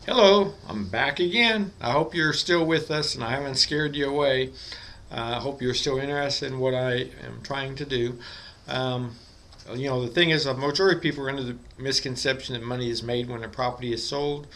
Hello, I'm back again. I hope you're still with us and I haven't scared you away. I hope you're still interested in what I am trying to do. Um, the thing is, a majority of people are under the misconception that money is made when a property is sold,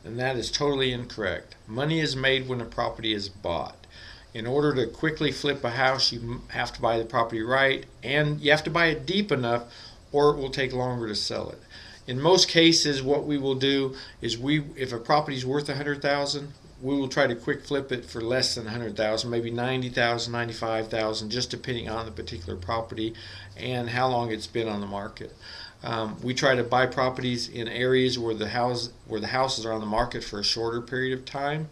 and that is totally incorrect. Money is made when a property is bought. In order to quickly flip a house, you have to buy the property right, and you have to buy it deep enough, or it will take longer to sell it. In most cases, what we will do is if a property is worth 100,000, we will try to quick flip it for less than 100,000, maybe 90,000, 95,000, just depending on the particular property and how long it's been on the market. We try to buy properties in areas where the houses are on the market for a shorter period of time.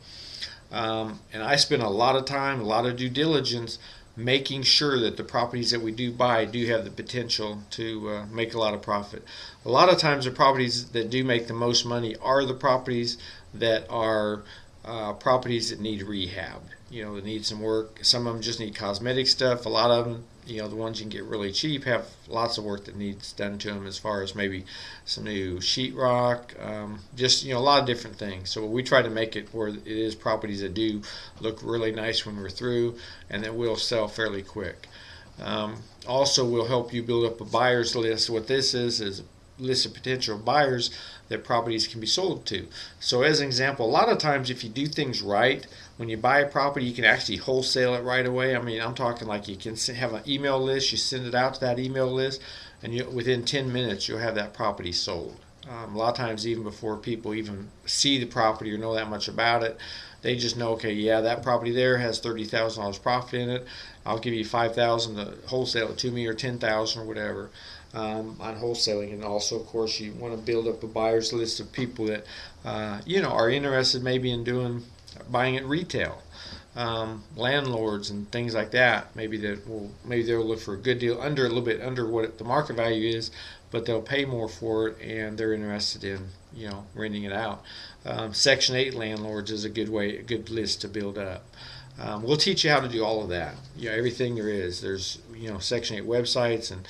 And I spend a lot of time, a lot of due diligence, making sure that the properties that we do buy do have the potential to make a lot of profit. A lot of times the properties that do make the most money are the properties that are properties that need rehab. That need some work. Some of them just need cosmetic stuff. A lot of them, the ones you can get really cheap, have lots of work that needs done to them, as far as maybe some new sheetrock, just a lot of different things. So we try to make it where it is properties that do look really nice when we're through, and that will sell fairly quick. Also, we'll help you build up a buyer's list. What this is a list of potential buyers that properties can be sold to. So as an example, a lot of times if you do things right, when you buy a property, you can actually wholesale it right away. I mean, I'm talking like you can have an email list, you send it out to that email list, and within 10 minutes you'll have that property sold. A lot of times, even before people even see the property or know that much about it, they just know, okay, yeah, that property there has $30,000 profit in it. I'll give you $5,000 to wholesale it to me, or $10,000 or whatever. On wholesaling. And also, of course, you want to build up a buyer's list of people that are interested maybe in buying it retail. Landlords and things like that. Maybe they'll look for a good deal, a little bit under what the market value is, but they'll pay more for it, and they're interested in renting it out. Section 8 landlords is a good list to build up. We'll teach you how to do all of that. Everything there is. There's Section 8 websites and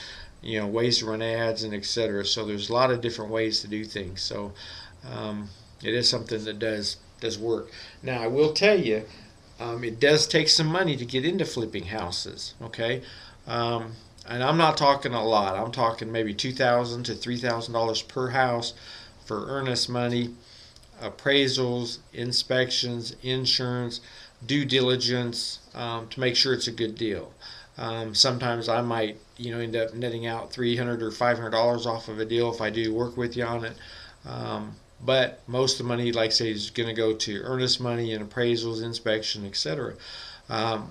ways to run ads and etc. So there's a lot of different ways to do things. So it is something that does work. Now I will tell you, it does take some money to get into flipping houses. Okay, and I'm not talking a lot. I'm talking maybe $2,000 to $3,000 per house for earnest money, appraisals, inspections, insurance, due diligence, to make sure it's a good deal. Sometimes I might, end up netting out $300 or $500 off of a deal if I do work with you on it. But most of the money, like I say, is going to go to earnest money and appraisals, inspection, etc.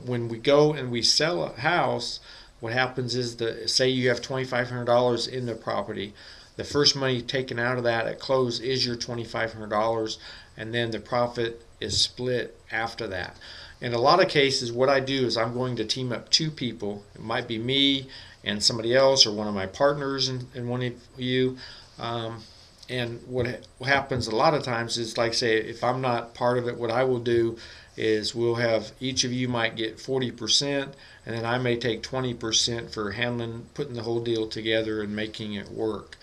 When we go and we sell a house, what happens is say you have $2,500 in the property. The first money taken out of that at close is your $2,500, and then the profit is split after that. In a lot of cases, what I do is I'm going to team up two people. It might be me and somebody else, or one of my partners and one of you. And what happens a lot of times is, like say, if I'm not part of it, what I will do is we'll have each of you might get 40%, and then I may take 20% for putting the whole deal together and making it work.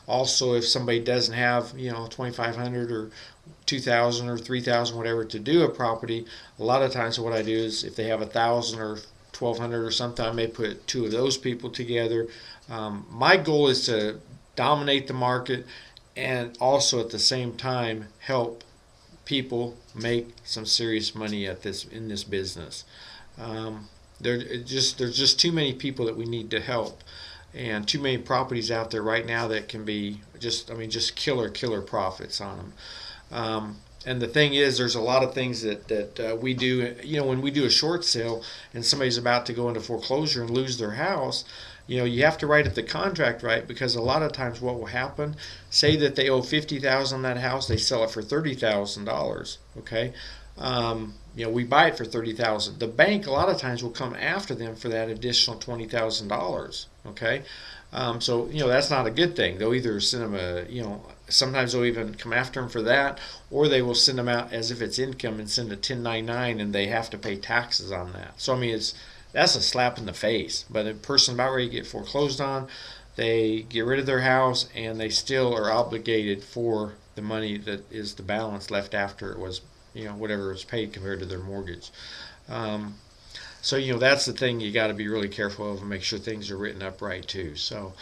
Also, if somebody doesn't have 2,500 or 2,000 or 3,000, whatever, to do a property, a lot of times what I do is if they have 1,000 or 1,200 or something, I may put two of those people together. My goal is to dominate the market, and also at the same time help people make some serious money in this business. There's just too many people that we need to help, and too many properties out there right now that can be just killer profits on them. And the thing is, there's a lot of things that we do. When we do a short sale and somebody's about to go into foreclosure and lose their house, you have to write up the contract right, because a lot of times what will happen, say that they owe $50,000 on that house, they sell it for $30,000. Okay, we buy it for $30,000. The bank a lot of times will come after them for that additional $20,000. Okay, so that's not a good thing. They'll either send them sometimes they'll even come after them for that, or they will send them out as if it's income and send a 1099, and they have to pay taxes on that. So that's a slap in the face. But a person about ready to get foreclosed on, they get rid of their house and they still are obligated for the money that is the balance left after it was, whatever was paid compared to their mortgage. So that's the thing you got to be really careful of and make sure things are written up right too. So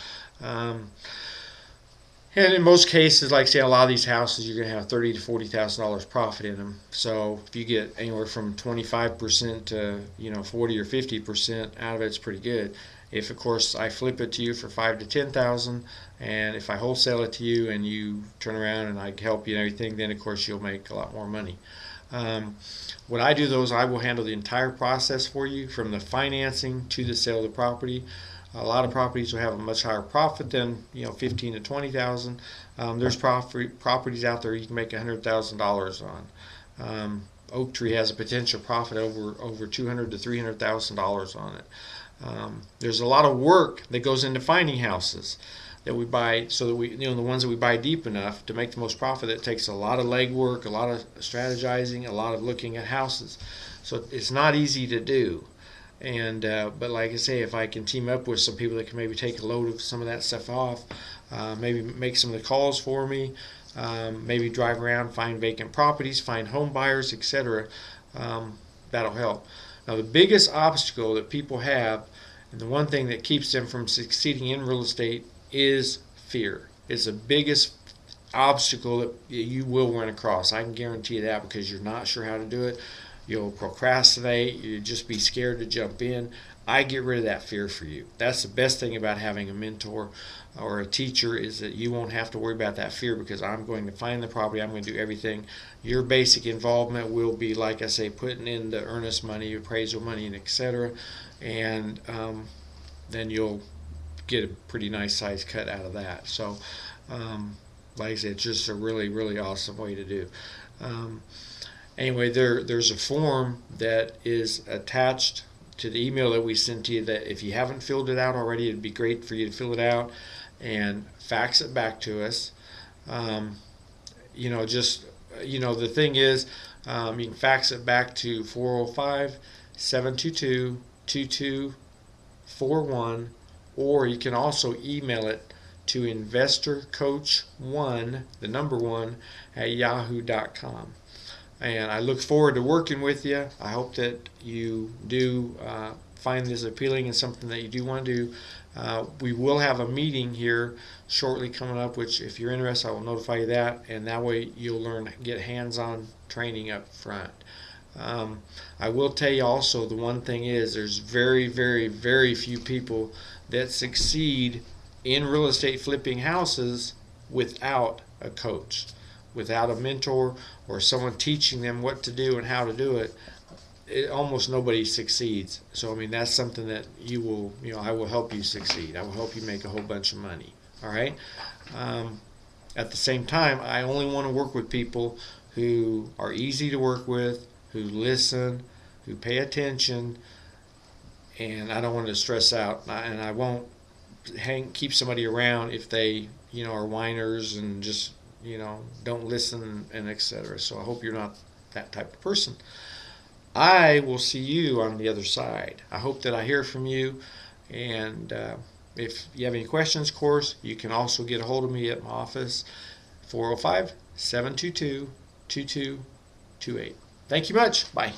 and in most cases, like say a lot of these houses, you're going to have $30,000 to $40,000 profit in them. So if you get anywhere from 25% to 40 or 50% out of it, it's pretty good. If of course I flip it to you for $5,000 to $10,000, and if I wholesale it to you and you turn around and I help you and everything, then of course you'll make a lot more money. When I do those, I will handle the entire process for you, from the financing to the sale of the property. A lot of properties will have a much higher profit than 15 to 20,000. There's properties out there you can make $100,000 on. Oak Tree has a potential profit over $200,000 to $300,000 on it. There's a lot of work that goes into finding houses that we buy, so that we, the ones that we buy deep enough to make the most profit. That takes a lot of legwork, a lot of strategizing, a lot of looking at houses. So it's not easy to do. And but like I say, if I can team up with some people that can maybe take a load of some of that stuff off, maybe make some of the calls for me, maybe drive around, find vacant properties, find home buyers, etc., that'll help. Now the biggest obstacle that people have, and the one thing that keeps them from succeeding in real estate, is fear. It's the biggest obstacle that you will run across. I can guarantee you that, because you're not sure how to do it. You'll procrastinate. You'll just be scared to jump in. I get rid of that fear for you. That's the best thing about having a mentor or a teacher, is that you won't have to worry about that fear, because I'm going to find the property. I'm going to do everything. Your basic involvement will be, like I say, putting in the earnest money, appraisal money, and etc. And then you'll get a pretty nice size cut out of that. So like I said, it's just a really, really awesome way to do. Anyway, there's a form that is attached to the email that we sent to you, that if you haven't filled it out already, it'd be great for you to fill it out and fax it back to us. The thing is, you can fax it back to 405-722-2241, or you can also email it to investorcoach1, the number 1, at yahoo.com. And I look forward to working with you. I hope that you do find this appealing and something that you do want to do. We will have a meeting here shortly coming up, which if you're interested, I will notify you that, and that way you'll get hands-on training up front. I will tell you also, the one thing is, there's very, very, very few people that succeed in real estate flipping houses without a coach, without a mentor or someone teaching them what to do and how to do it. Almost nobody succeeds. So I mean, that's something that you will, I will help you succeed. I will help you make a whole bunch of money. All right. At the same time, I only want to work with people who are easy to work with, who listen, who pay attention, and I don't want to stress out. And I won't keep somebody around if they, are whiners and just, don't listen and etc. So I hope you're not that type of person. I will see you on the other side. I hope that I hear from you, and if you have any questions, of course, you can also get a hold of me at my office, 405-722-2228. Thank you much. Bye.